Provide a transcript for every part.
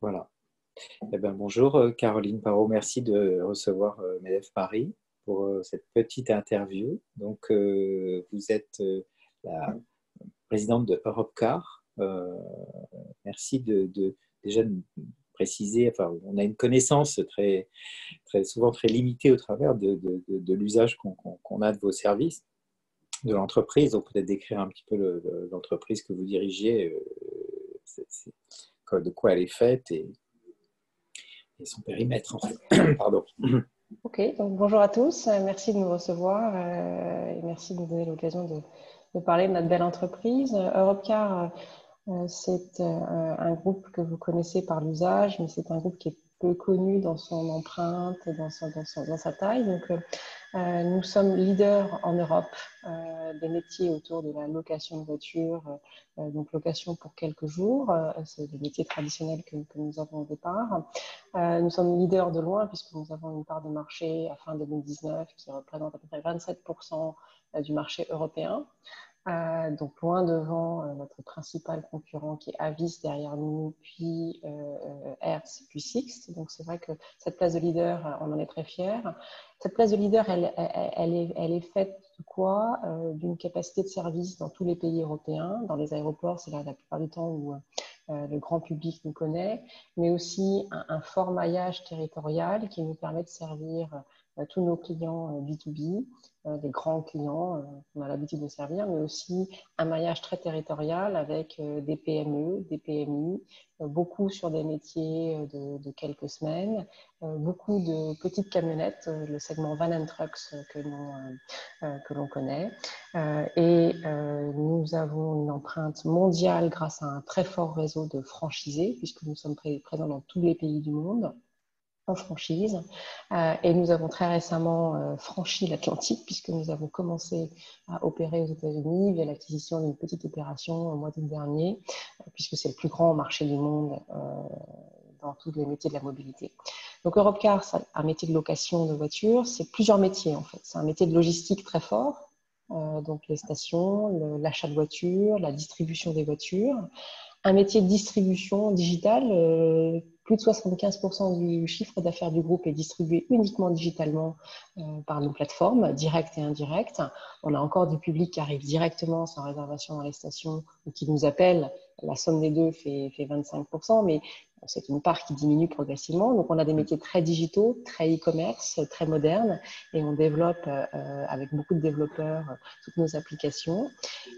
Voilà. Eh ben, bonjour Caroline Parot, merci de recevoir MEDEF Paris pour cette petite interview. Donc, vous êtes la présidente de Europcar. Merci déjà de préciser, enfin, on a une connaissance souvent très limitée au travers de l'usage qu'on a de vos services, de l'entreprise. Donc, peut-être décrire un petit peu l'entreprise que vous dirigiez, de quoi elle est faite et son périmètre, en fait. Pardon. Ok, donc bonjour à tous, merci de nous recevoir et merci de nous donner l'occasion de parler de notre belle entreprise. Europcar, c'est un groupe que vous connaissez par l'usage, mais c'est un groupe qui est peu connu dans son empreinte, dans sa taille. Donc, nous sommes leaders en Europe des métiers autour de la location de voitures, donc location pour quelques jours. C'est le métier traditionnel que nous avons au départ. Nous sommes leaders de loin puisque nous avons une part de marché à fin 2019 qui représente à peu près 27% du marché européen. Donc loin devant notre principal concurrent qui est Avis derrière nous, puis Hertz, puis Sixt. Donc c'est vrai que cette place de leader, on en est très fiers. Cette place de leader, elle est faite de quoi? D'une capacité de service dans tous les pays européens. Dans les aéroports, c'est là la plupart du temps où le grand public nous connaît, mais aussi un fort maillage territorial qui nous permet de servir tous nos clients B2B, des grands clients qu'on a l'habitude de servir, mais aussi un maillage très territorial avec des PME, des PMI, beaucoup sur des métiers de quelques semaines, beaucoup de petites camionnettes, le segment Van and Trucks que l'on connaît. Nous avons une empreinte mondiale grâce à un très fort réseau de franchisés, puisque nous sommes présents dans tous les pays du monde en franchise. Et nous avons très récemment franchi l'Atlantique puisque nous avons commencé à opérer aux États-Unis via l'acquisition d'une petite opération au mois d'août dernier, puisque c'est le plus grand marché du monde dans tous les métiers de la mobilité. Donc Europcar, c'est un métier de location de voitures, c'est plusieurs métiers en fait. C'est un métier de logistique très fort, donc les stations, l'achat de voitures, la distribution des voitures. Un métier de distribution digitale, plus de 75% du chiffre d'affaires du groupe est distribué uniquement digitalement par nos plateformes, directes et indirectes. On a encore du public qui arrive directement sans réservation dans les stations ou qui nous appelle. La somme des deux fait 25%, mais c'est une part qui diminue progressivement. Donc, on a des métiers très digitaux, très e-commerce, très modernes, et on développe avec beaucoup de développeurs toutes nos applications.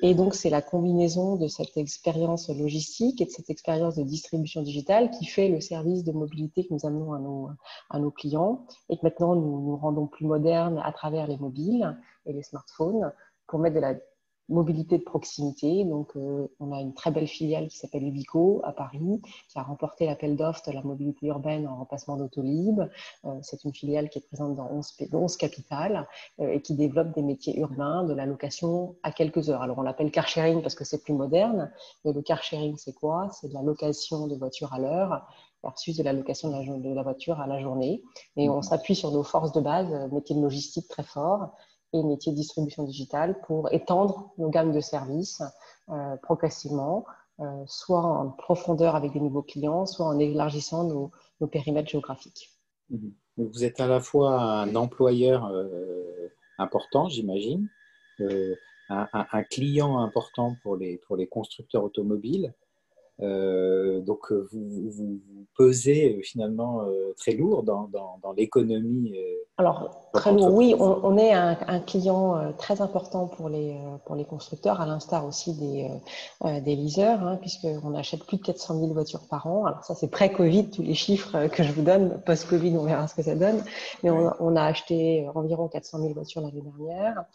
Et donc, c'est la combinaison de cette expérience logistique et de cette expérience de distribution digitale qui fait le service de mobilité que nous amenons à nos clients et que maintenant nous rendons plus moderne à travers les mobiles et les smartphones pour mettre de la mobilité de proximité. Donc, on a une très belle filiale qui s'appelle Ubico à Paris, qui a remporté l'appel d'offres de la mobilité urbaine en remplacement d'Autolib. C'est une filiale qui est présente dans 11 capitales et qui développe des métiers urbains, de la location à quelques heures. Alors, on l'appelle car sharing parce que c'est plus moderne, mais le car sharing, c'est quoi? C'est de la location de voitures à l'heure versus de la location de la voiture à la journée. Et on s'appuie sur nos forces de base, métiers de logistique très forts, et métiers de distribution digitale pour étendre nos gammes de services progressivement, soit en profondeur avec des nouveaux clients, soit en élargissant nos périmètres géographiques. Vous êtes à la fois un employeur important, j'imagine, un client important pour les constructeurs automobiles. Donc, vous pesez finalement très lourd dans l'économie. Alors, très lourd, oui, on est un client très important pour les constructeurs, à l'instar aussi des leasers, hein, puisqu'on achète plus de 400 000 voitures par an. Alors ça, c'est pré-Covid, tous les chiffres que je vous donne. Post-Covid, on verra ce que ça donne. Mais on a acheté environ 400 000 voitures l'année dernière.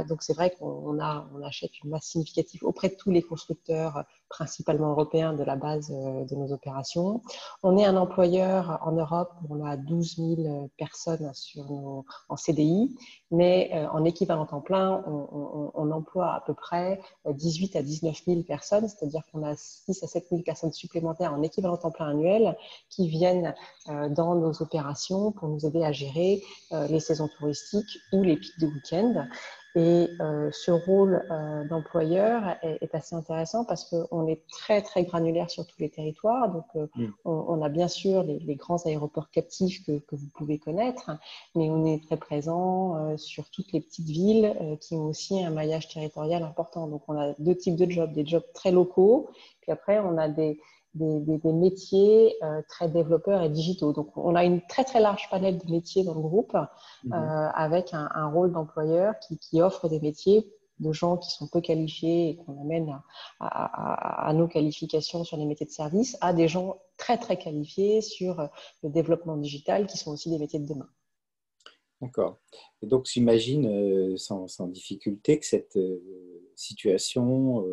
Donc c'est vrai qu'on achète une masse significative auprès de tous les constructeurs, principalement européens, de la base de nos opérations. On est un employeur en Europe où on a 12 000 personnes en CDI, mais en équivalent temps plein, on emploie à peu près 18 à 19 000 personnes, c'est-à-dire qu'on a 6 à 7 000 personnes supplémentaires en équivalent temps plein annuel qui viennent dans nos opérations pour nous aider à gérer les saisons touristiques ou les pics de week-end. Et ce rôle d'employeur est assez intéressant parce qu'on est très, très granulaire sur tous les territoires. Donc, on a bien sûr les grands aéroports captifs que vous pouvez connaître, mais on est très présent sur toutes les petites villes qui ont aussi un maillage territorial important. Donc, on a deux types de jobs, des jobs très locaux, puis après, on a des métiers très développeurs et digitaux. Donc, on a une très, très large panel de métiers dans le groupe avec un rôle d'employeur qui offre des métiers de gens qui sont peu qualifiés et qu'on amène à nos qualifications sur les métiers de service à des gens très, très qualifiés sur le développement digital qui sont aussi des métiers de demain. D'accord. Et donc, j'imagine sans difficulté que cette situation,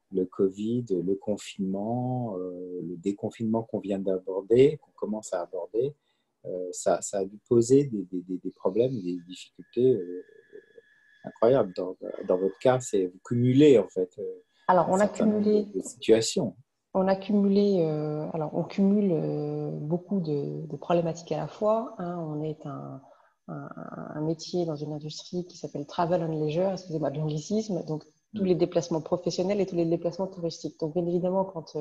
le Covid, le confinement, le déconfinement qu'on vient d'aborder, qu'on commence à aborder, ça a dû poser des problèmes, des difficultés incroyables. Dans votre cas, c'est vous cumulez en fait Alors, un on a certain nombre cumulé de situations. On a cumulé, on cumule beaucoup de problématiques à la fois. On est un métier dans une industrie qui s'appelle Travel and Leisure, excusez-moi de l'anglicisme, donc tous les déplacements professionnels et tous les déplacements touristiques. Donc, bien évidemment, quand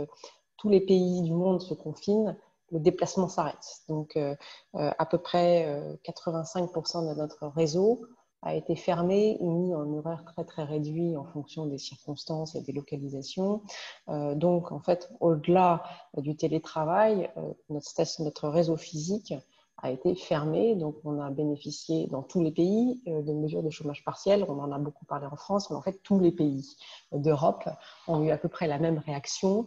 tous les pays du monde se confinent, le déplacement s'arrête. Donc, à peu près 85% de notre réseau a été fermé ou mis en horaire très, très réduit en fonction des circonstances et des localisations. Donc, en fait, au-delà du télétravail, notre réseau physique a été fermé. Donc, on a bénéficié dans tous les pays de mesures de chômage partiel. On en a beaucoup parlé en France, mais en fait, tous les pays d'Europe ont eu à peu près la même réaction,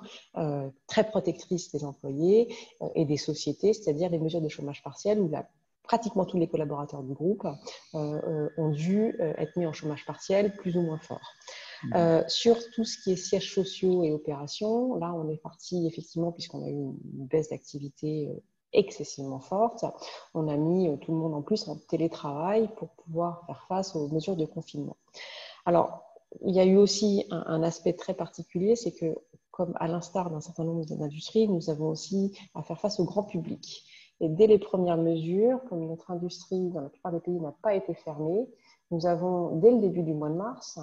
très protectrice des employés et des sociétés, c'est-à-dire les mesures de chômage partiel où pratiquement tous les collaborateurs du groupe ont dû être mis en chômage partiel plus ou moins fort. Sur tout ce qui est sièges sociaux et opérations, là, on est parti effectivement, puisqu'on a eu une baisse d'activité excessivement forte, on a mis tout le monde en plus en télétravail pour pouvoir faire face aux mesures de confinement. Alors, il y a eu aussi un aspect très particulier, c'est que, comme à l'instar d'un certain nombre d'industries, nous avons aussi à faire face au grand public. Et dès les premières mesures, comme notre industrie, dans la plupart des pays, n'a pas été fermée, nous avons, dès le début du mois de mars,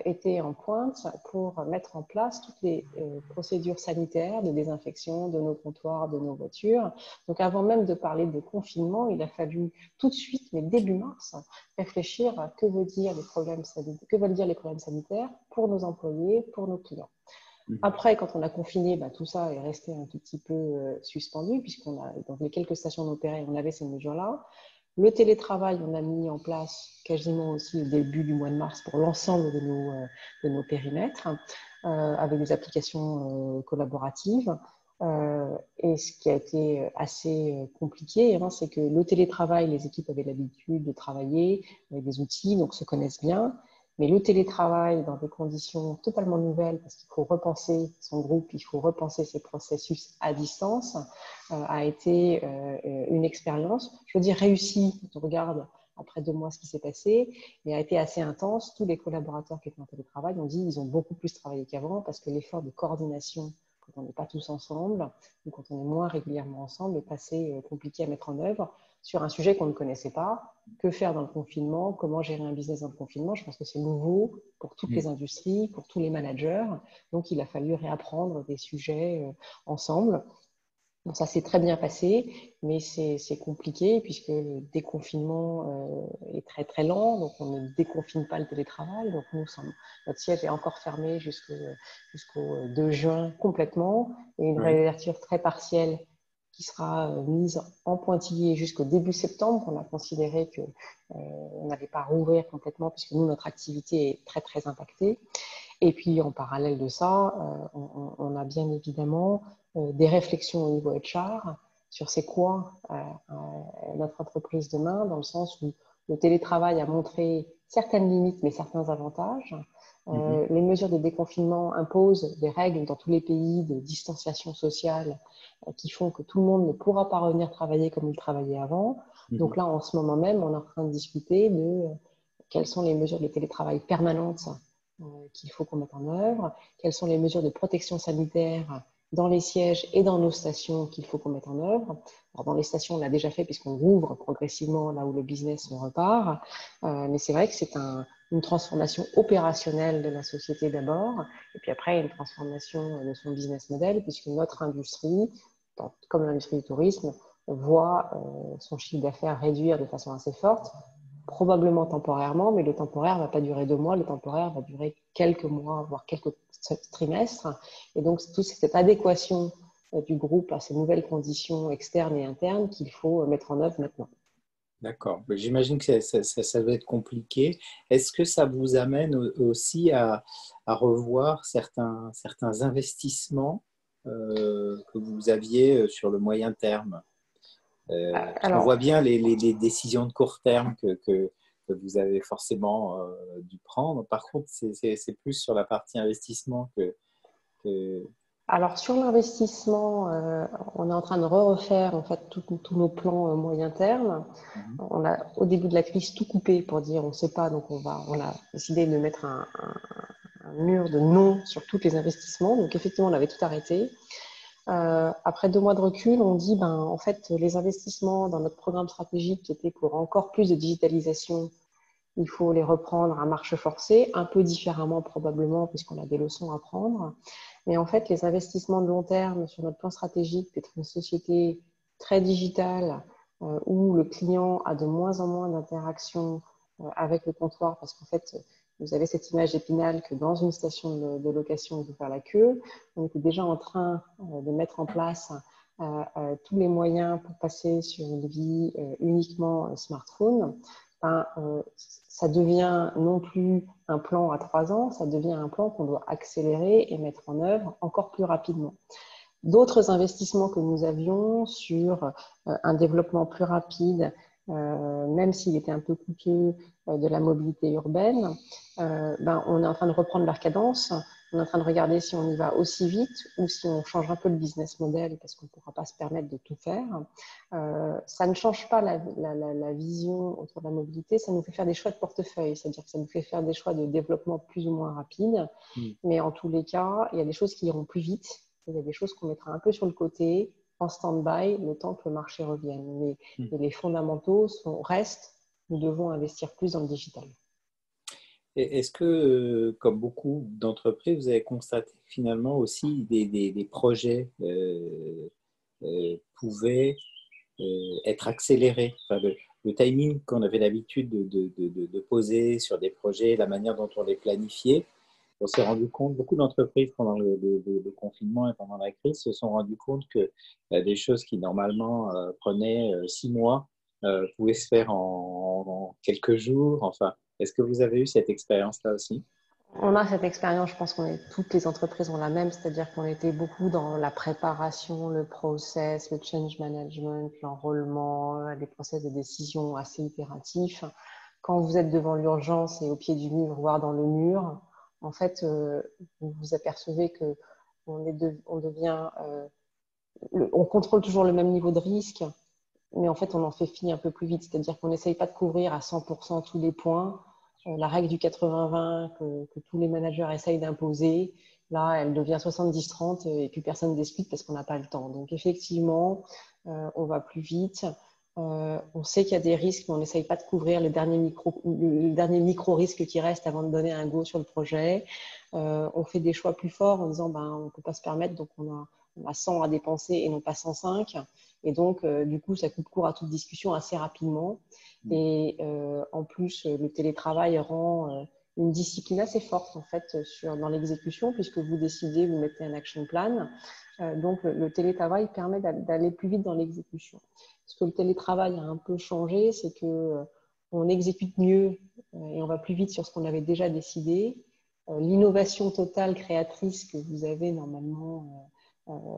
été en pointe pour mettre en place toutes les procédures sanitaires de désinfection de nos comptoirs, de nos voitures. Donc, avant même de parler de confinement, il a fallu tout de suite, mais début mars, réfléchir à que veulent dire les problèmes sanitaires pour nos employés, pour nos clients. Après, quand on a confiné, tout ça est resté un tout petit peu suspendu, puisqu'on a, dans les quelques stations on opérait, on avait ces mesures-là. Le télétravail, on a mis en place quasiment aussi au début du mois de mars pour l'ensemble de nos périmètres, avec des applications collaboratives. Et ce qui a été assez compliqué, c'est que le télétravail, les équipes avaient l'habitude de travailler avec des outils, donc se connaissent bien. Mais le télétravail dans des conditions totalement nouvelles, parce qu'il faut repenser son groupe, il faut repenser ses processus à distance, a été une expérience, je veux dire réussie, quand on regarde après 2 mois ce qui s'est passé, mais a été assez intense. Tous les collaborateurs qui étaient en télétravail ont dit qu'ils ont beaucoup plus travaillé qu'avant parce que l'effort de coordination, quand on n'est pas tous ensemble, ou quand on est moins régulièrement ensemble, est assez compliqué à mettre en œuvre sur un sujet qu'on ne connaissait pas. Que faire dans le confinement? Comment gérer un business dans le confinement? Je pense que c'est nouveau pour toutes les industries, pour tous les managers. Donc, il a fallu réapprendre des sujets ensemble. Donc, ça s'est très bien passé, mais c'est compliqué puisque le déconfinement est très, très lent. Donc, on ne déconfine pas le télétravail. Donc, notre siège est encore fermé jusqu'au 2 juin complètement et une réouverture très partielle qui sera mise en pointillé jusqu'au début septembre. On a considéré qu'on n'allait pas rouvrir complètement puisque nous, notre activité est très, très impactée. Et puis, en parallèle de ça, on a bien évidemment des réflexions au niveau HR sur c'est quoi notre entreprise demain, dans le sens où le télétravail a montré certaines limites, mais certains avantages. Les mesures de déconfinement imposent des règles dans tous les pays de distanciation sociale qui font que tout le monde ne pourra pas revenir travailler comme il travaillait avant. Donc là, en ce moment même, on est en train de discuter de quelles sont les mesures de télétravail permanentes qu'il faut qu'on mette en œuvre, quelles sont les mesures de protection sanitaire dans les sièges et dans nos stations qu'il faut qu'on mette en œuvre. Alors, dans les stations, on l'a déjà fait puisqu'on rouvre progressivement là où le business repart. Mais c'est vrai que c'est une transformation opérationnelle de la société d'abord, et puis après une transformation de son business model, puisque notre industrie, comme l'industrie du tourisme, voit son chiffre d'affaires réduire de façon assez forte, probablement temporairement, mais le temporaire ne va pas durer 2 mois, le temporaire va durer quelques mois, voire quelques trimestres. Et donc, toute cette adéquation du groupe à ces nouvelles conditions externes et internes qu'il faut mettre en œuvre maintenant. D'accord. Mais j'imagine que ça va être compliqué. Est-ce que ça vous amène aussi à revoir certains investissements que vous aviez sur le moyen terme? Parce qu'on Alors, voit bien les décisions de court terme que vous avez forcément dû prendre. Par contre, c'est plus sur la partie investissement que... Alors, sur l'investissement, on est en train de refaire en fait tous nos plans moyen terme. Mhm. On a au début de la crise tout coupé pour dire on ne sait pas, donc on a décidé de mettre un mur de non sur tous les investissements. Donc effectivement, on avait tout arrêté. Après 2 mois de recul, on dit en fait les investissements dans notre programme stratégique qui étaient pour encore plus de digitalisation, il faut les reprendre à marche forcée, un peu différemment probablement puisqu'on a des leçons à prendre. Mais en fait, les investissements de long terme sur notre plan stratégique d'être une société très digitale où le client a de moins en moins d'interactions avec le comptoir parce qu'en fait, vous avez cette image d'Épinal que dans une station de location, il faut faire la queue. On était déjà en train de mettre en place tous les moyens pour passer sur une vie uniquement smartphone. Ça devient non plus un plan à 3 ans, ça devient un plan qu'on doit accélérer et mettre en œuvre encore plus rapidement. D'autres investissements que nous avions sur un développement plus rapide, même s'il était un peu coûteux, de la mobilité urbaine, on est en train de reprendre leur cadence. On est en train de regarder si on y va aussi vite ou si on change un peu le business model parce qu'on ne pourra pas se permettre de tout faire. Ça ne change pas la vision autour de la mobilité, ça nous fait faire des choix de portefeuille, c'est-à-dire que ça nous fait faire des choix de développement plus ou moins rapides. Mais en tous les cas, il y a des choses qui iront plus vite, il y a des choses qu'on mettra un peu sur le côté, en stand-by, le temps que le marché revienne. Mais les fondamentaux restent, nous devons investir plus dans le digital. Est-ce que, comme beaucoup d'entreprises, vous avez constaté que finalement aussi des projets pouvaient être accélérés? Enfin, le timing qu'on avait l'habitude de poser sur des projets, la manière dont on les planifiait, on s'est rendu compte, beaucoup d'entreprises pendant le confinement et pendant la crise se sont rendues compte que des choses qui normalement prenaient 6 mois pouvaient se faire en quelques jours. Enfin, est-ce que vous avez eu cette expérience-là aussi? On a cette expérience, je pense toutes les entreprises ont la même, c'est-à-dire qu'on était beaucoup dans la préparation, le process, le change management, l'enrôlement, les process de décision assez itératifs. Quand vous êtes devant l'urgence et au pied du mur, voire dans le mur, en fait, vous vous apercevez que on devient, on contrôle toujours le même niveau de risque, mais en fait, on en fait fi un peu plus vite, c'est-à-dire qu'on n'essaye pas de couvrir à 100% tous les points. La règle du 80-20 que tous les managers essayent d'imposer, là, elle devient 70-30 et plus personne ne discute parce qu'on n'a pas le temps. Donc, effectivement, on va plus vite. On sait qu'il y a des risques, mais on n'essaye pas de couvrir le dernier micro-risque qui reste avant de donner un go sur le projet. On fait des choix plus forts en disant on ne peut pas se permettre, donc on a 100 à dépenser et non pas 105. Et donc, du coup, ça coupe court à toute discussion assez rapidement. Et en plus, le télétravail rend une discipline assez forte en fait dans l'exécution, puisque vous décidez, vous mettez un action plan. Donc, le télétravail permet d'aller plus vite dans l'exécution. Ce que le télétravail a un peu changé, c'est que on exécute mieux et on va plus vite sur ce qu'on avait déjà décidé. L'innovation totale créatrice que vous avez normalement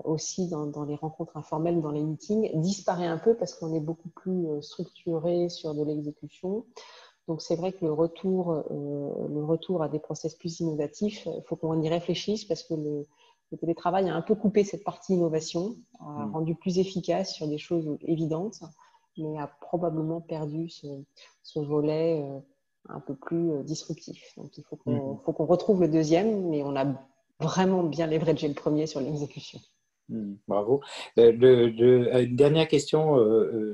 aussi dans les rencontres informelles, dans les meetings, disparaît un peu parce qu'on est beaucoup plus structuré sur de l'exécution. Donc, c'est vrai que le retour à des process plus innovatifs, il faut qu'on y réfléchisse parce que le télétravail a un peu coupé cette partie innovation, a rendu plus efficace sur des choses évidentes, mais a probablement perdu ce volet un peu plus disruptif. Donc, il faut qu'on retrouve le deuxième, mais on a vraiment bien leveragé le premier sur l'exécution. Bravo. Une dernière question.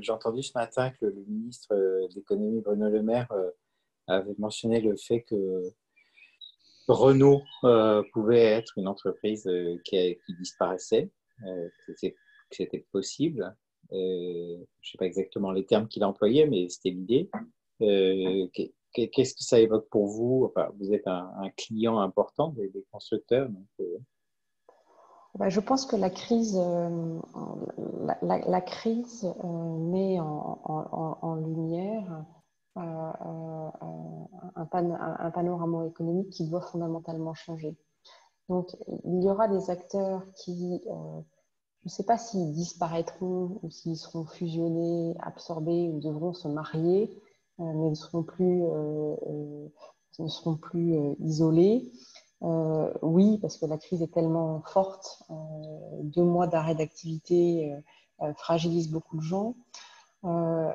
J'ai entendu ce matin que le ministre de l'économie, Bruno Le Maire, avait mentionné le fait que Renault pouvait être une entreprise qui disparaissait, que c'était possible. Je ne sais pas exactement les termes qu'il a employés, mais c'était l'idée. Qu'est-ce que ça évoque pour vous? Enfin, vous êtes un client important des constructeurs. Donc, Je pense que la crise met en lumière un panorama économique qui doit fondamentalement changer. Donc, il y aura des acteurs qui, je ne sais pas s'ils disparaîtront ou s'ils seront fusionnés, absorbés ou devront se marier, mais ne seront plus isolés. Oui, parce que la crise est tellement forte, 2 mois d'arrêt d'activité fragilisent beaucoup de gens.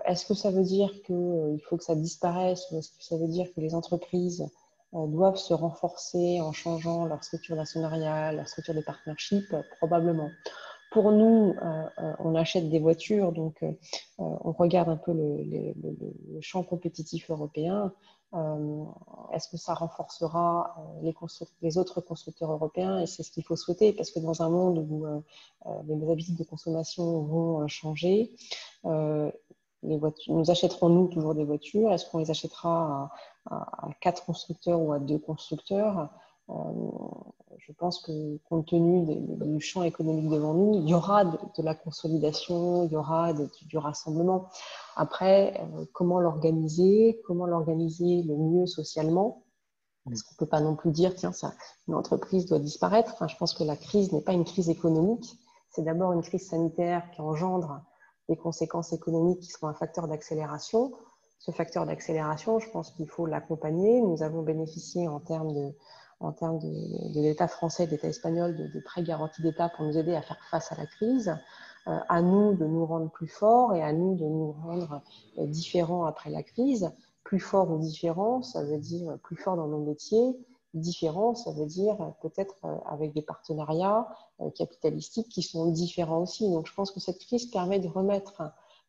Est-ce que ça veut dire qu'il faut que ça disparaisse ou est-ce que ça veut dire que les entreprises doivent se renforcer en changeant leur structure actionnariale, leur structure de partnership? Probablement. Pour nous, on achète des voitures, donc on regarde un peu le champ compétitif européen. Est-ce que ça renforcera les autres constructeurs européens? Et c'est ce qu'il faut souhaiter, parce que dans un monde où les habitudes de consommation vont changer, nous achèterons nous toujours des voitures? Est-ce qu'on les achètera à 4 constructeurs ou à 2 constructeurs? Je pense que compte tenu du champ économique devant nous, il y aura de la consolidation, il y aura du rassemblement. Après, comment l'organiser le mieux socialement? Parce qu'on ne peut pas non plus dire, tiens, une entreprise doit disparaître. Enfin, je pense que la crise n'est pas une crise économique, c'est d'abord une crise sanitaire qui engendre des conséquences économiques qui seront un facteur d'accélération. Ce facteur d'accélération, je pense qu'il faut l'accompagner. Nous avons bénéficié en termes de l'État français, de l'État espagnol, de prêts garantis d'État pour nous aider à faire face à la crise. À nous de nous rendre plus forts et à nous de nous rendre différents après la crise. Plus fort ou différent, ça veut dire plus fort dans nos métiers. Différent, ça veut dire peut-être avec des partenariats capitalistiques qui sont différents aussi. Donc je pense que cette crise permet de remettre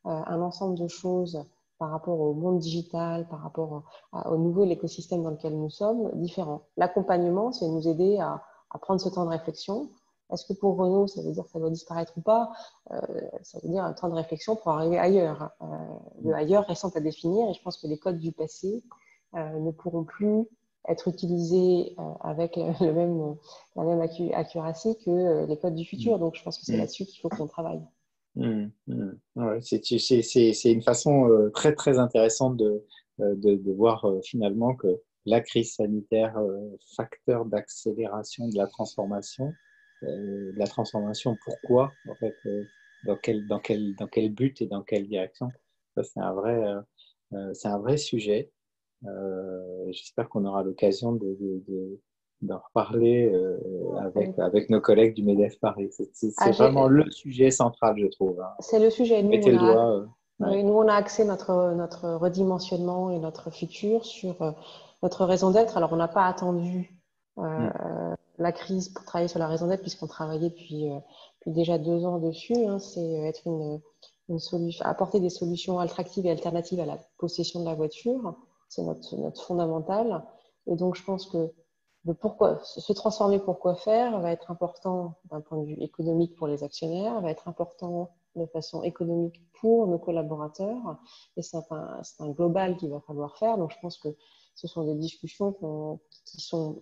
un ensemble de choses par rapport au monde digital, par rapport au nouveau écosystème dans lequel nous sommes, différents. L'accompagnement, c'est nous aider à prendre ce temps de réflexion. Est-ce que pour Renault, ça veut dire que ça doit disparaître ou pas? Ça veut dire un temps de réflexion pour arriver ailleurs. Le ailleurs restant à définir, et je pense que les codes du passé ne pourront plus être utilisés avec la même accuracy que les codes du futur. Donc, je pense que c'est là-dessus qu'il faut qu'on travaille. Ouais, c'est une façon très, très intéressante de voir finalement que la crise sanitaire, facteur d'accélération de la transformation, pourquoi, en fait, dans quel but et dans quelle direction. Ça, c'est un vrai sujet. J'espère qu'on aura l'occasion d'en reparler avec nos collègues du MEDEF Paris. C'est vraiment le sujet central, je trouve. Hein. C'est le sujet. Mettez le doigt. Oui, nous, on a axé notre redimensionnement et notre futur sur notre raison d'être. Alors, on n'a pas attendu la crise pour travailler sur la raison d'être, puisqu'on travaillait depuis déjà 2 ans dessus. Hein. C'est être une solution, apporter des solutions attractives et alternatives à la possession de la voiture. C'est notre fondamental. Et donc, je pense que se transformer pour quoi faire va être important d'un point de vue économique pour les actionnaires, va être important de façon économique pour nos collaborateurs. Et c'est un global qu'il va falloir faire. Donc, je pense que ce sont des discussions qui sont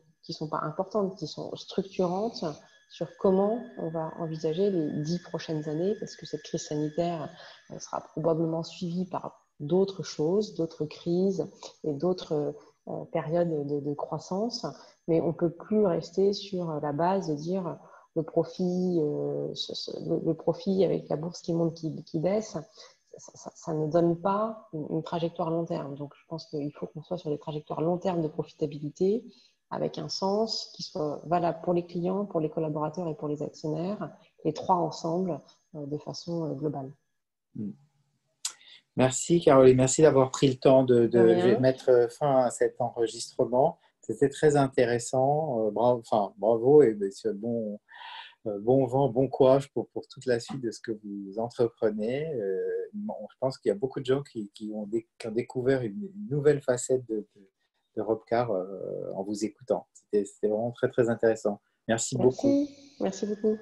pas importantes, qui sont structurantes sur comment on va envisager les 10 prochaines années, parce que cette crise sanitaire sera probablement suivie par d'autres choses, d'autres crises et d'autres périodes de croissance. Mais on ne peut plus rester sur la base de dire le profit avec la bourse qui monte, qui baisse. Ça ne donne pas une trajectoire long terme. Donc, je pense qu'il faut qu'on soit sur des trajectoires long terme de profitabilité avec un sens qui soit valable pour les clients, pour les collaborateurs et pour les actionnaires, les trois ensemble de façon globale. Merci Caroline, merci d'avoir pris le temps de mettre fin à cet enregistrement. C'était très intéressant. Bravo et ce bon vent, bon courage pour toute la suite de ce que vous entreprenez. Je pense qu'il y a beaucoup de gens qui ont découvert une nouvelle facette de Robcar en vous écoutant. C'était vraiment très, très intéressant. Merci beaucoup. Merci beaucoup.